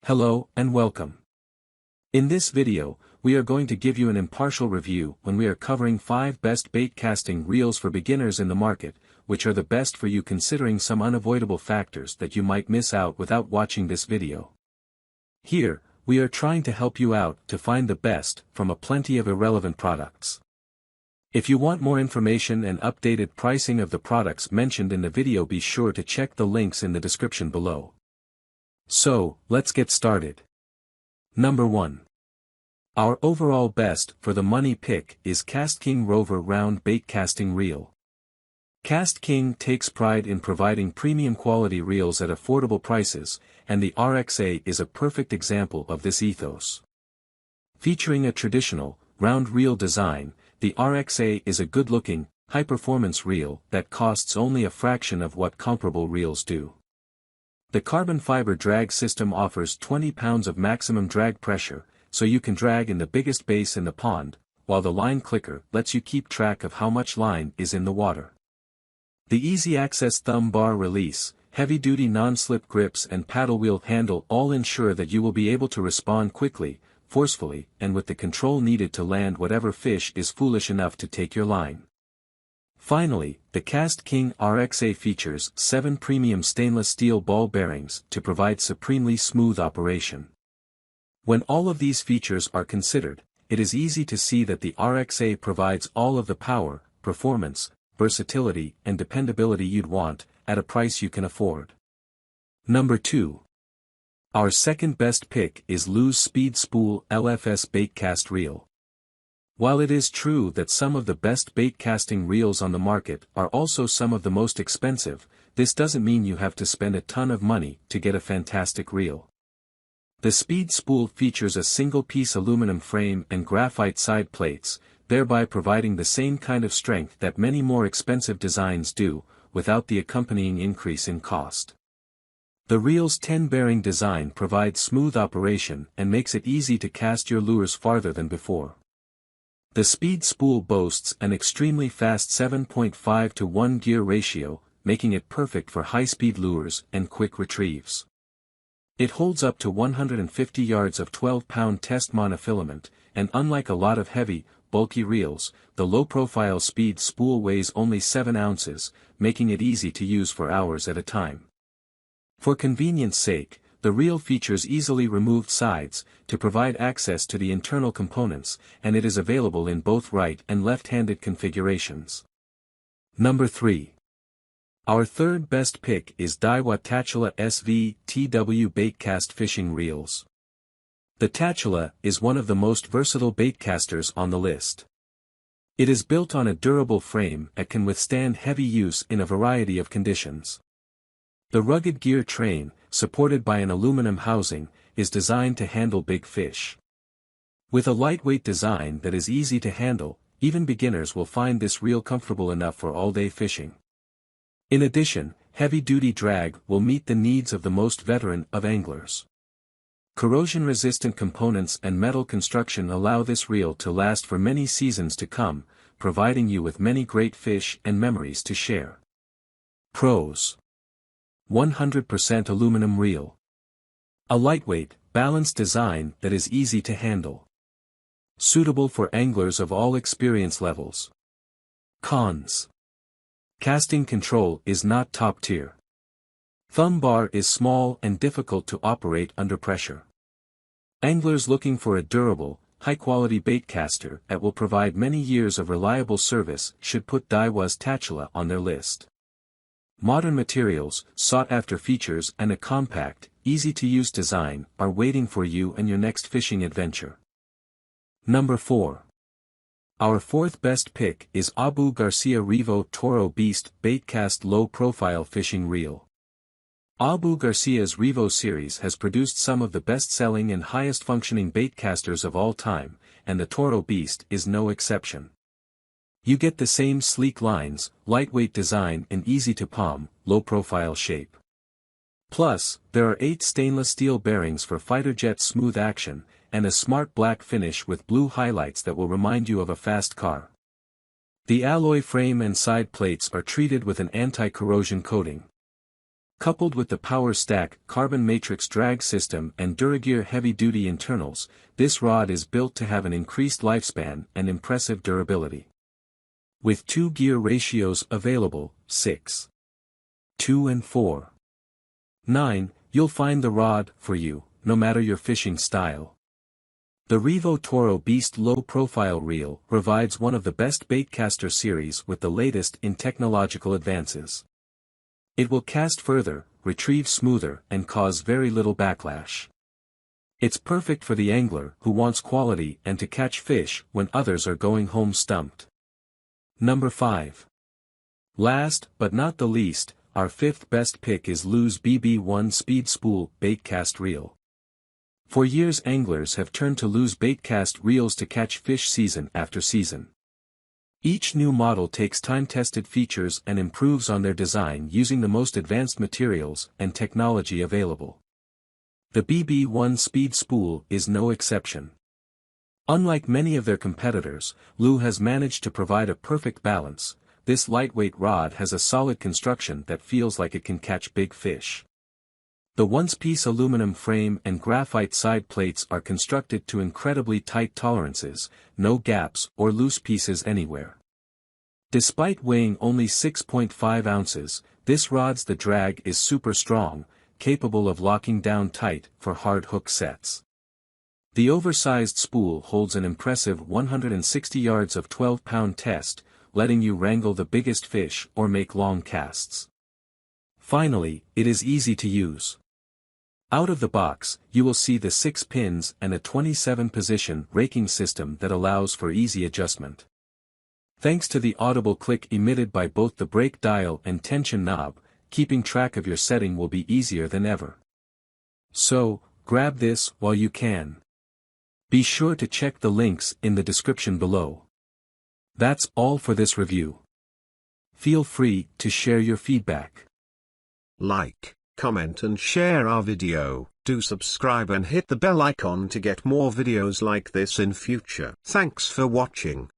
Hello and welcome. In this video, we are going to give you an impartial review when we are covering 5 best bait casting reels for beginners in the market, which are the best for you considering some unavoidable factors that you might miss out without watching this video. Here, we are trying to help you out to find the best from a plenty of irrelevant products. If you want more information and updated pricing of the products mentioned in the video, be sure to check the links in the description below. So, let's get started. Number 1. Our overall best for the money pick is KastKing Rover Round Baitcasting Reel. KastKing takes pride in providing premium quality reels at affordable prices, and the RXA is a perfect example of this ethos. Featuring a traditional, round reel design, the RXA is a good-looking, high-performance reel that costs only a fraction of what comparable reels do. The carbon fiber drag system offers 20 pounds of maximum drag pressure, so you can drag in the biggest bass in the pond, while the line clicker lets you keep track of how much line is in the water. The easy-access thumb bar release, heavy-duty non-slip grips and paddle wheel handle all ensure that you will be able to respond quickly, forcefully, and with the control needed to land whatever fish is foolish enough to take your line. Finally, the KastKing RXA features 7 premium stainless steel ball bearings to provide supremely smooth operation. When all of these features are considered, it is easy to see that the RXA provides all of the power, performance, versatility, and dependability you'd want, at a price you can afford. Number 2. Our second best pick is Loose Speed Spool LFS Baitcast Reel. While it is true that some of the best bait casting reels on the market are also some of the most expensive, this doesn't mean you have to spend a ton of money to get a fantastic reel. The Speed Spool features a single-piece aluminum frame and graphite side plates, thereby providing the same kind of strength that many more expensive designs do, without the accompanying increase in cost. The reel's 10-bearing design provides smooth operation and makes it easy to cast your lures farther than before. The Speed Spool boasts an extremely fast 7.5 to 1 gear ratio, making it perfect for high-speed lures and quick retrieves. It holds up to 150 yards of 12-pound test monofilament, and unlike a lot of heavy, bulky reels, the low-profile Speed Spool weighs only 7 ounces, making it easy to use for hours at a time. For convenience sake, the reel features easily removed sides, to provide access to the internal components, and it is available in both right and left-handed configurations. Number 3. Our third best pick is Daiwa Tatula SV TW Baitcast Fishing Reels. The Tatula is one of the most versatile baitcasters on the list. It is built on a durable frame that can withstand heavy use in a variety of conditions. The rugged gear train, supported by an aluminum housing, is designed to handle big fish. With a lightweight design that is easy to handle, even beginners will find this reel comfortable enough for all-day fishing. In addition, heavy-duty drag will meet the needs of the most veteran of anglers. Corrosion-resistant components and metal construction allow this reel to last for many seasons to come, providing you with many great fish and memories to share. Pros: 100% aluminum reel. A lightweight, balanced design that is easy to handle. Suitable for anglers of all experience levels. Cons: casting control is not top tier. Thumb bar is small and difficult to operate under pressure. Anglers looking for a durable, high-quality baitcaster that will provide many years of reliable service should put Daiwa's Tatula on their list. Modern materials, sought-after features and a compact, easy-to-use design are waiting for you and your next fishing adventure. Number 4. Our fourth best pick is Abu Garcia Revo Toro Beast Baitcast Low-Profile Fishing Reel. Abu Garcia's Revo series has produced some of the best-selling and highest-functioning baitcasters of all time, and the Toro Beast is no exception. You get the same sleek lines, lightweight design and easy-to-palm, low-profile shape. Plus, there are 8 stainless steel bearings for fighter jet smooth action, and a smart black finish with blue highlights that will remind you of a fast car. The alloy frame and side plates are treated with an anti-corrosion coating. Coupled with the Power Stack carbon matrix drag system and Duragear heavy-duty internals, this rod is built to have an increased lifespan and impressive durability. With 2 gear ratios available, 6, 2 and 4, 9, you'll find the rod for you, no matter your fishing style. The Revo Toro Beast low-profile reel provides one of the best baitcaster series with the latest in technological advances. It will cast further, retrieve smoother, and cause very little backlash. It's perfect for the angler who wants quality and to catch fish when others are going home stumped. Number 5. Last, but not the least, our 5th best pick is Lu's BB1 Speed Spool Baitcast Reel. For years anglers have turned to Lu's Baitcast reels to catch fish season after season. Each new model takes time-tested features and improves on their design using the most advanced materials and technology available. The BB1 Speed Spool is no exception. Unlike many of their competitors, Lu has managed to provide a perfect balance. This lightweight rod has a solid construction that feels like it can catch big fish. The one-piece aluminum frame and graphite side plates are constructed to incredibly tight tolerances, no gaps or loose pieces anywhere. Despite weighing only 6.5 ounces, this rod's drag is super strong, capable of locking down tight for hard hook sets. The oversized spool holds an impressive 160 yards of 12-pound test, letting you wrangle the biggest fish or make long casts. Finally, it is easy to use. Out of the box, you will see the 6 pins and a 27-position raking system that allows for easy adjustment. Thanks to the audible click emitted by both the brake dial and tension knob, keeping track of your setting will be easier than ever. So, grab this while you can. Be sure to check the links in the description below. That's all for this review. Feel free to share your feedback. Like, comment and share our video. Do subscribe and hit the bell icon to get more videos like this in future. Thanks for watching.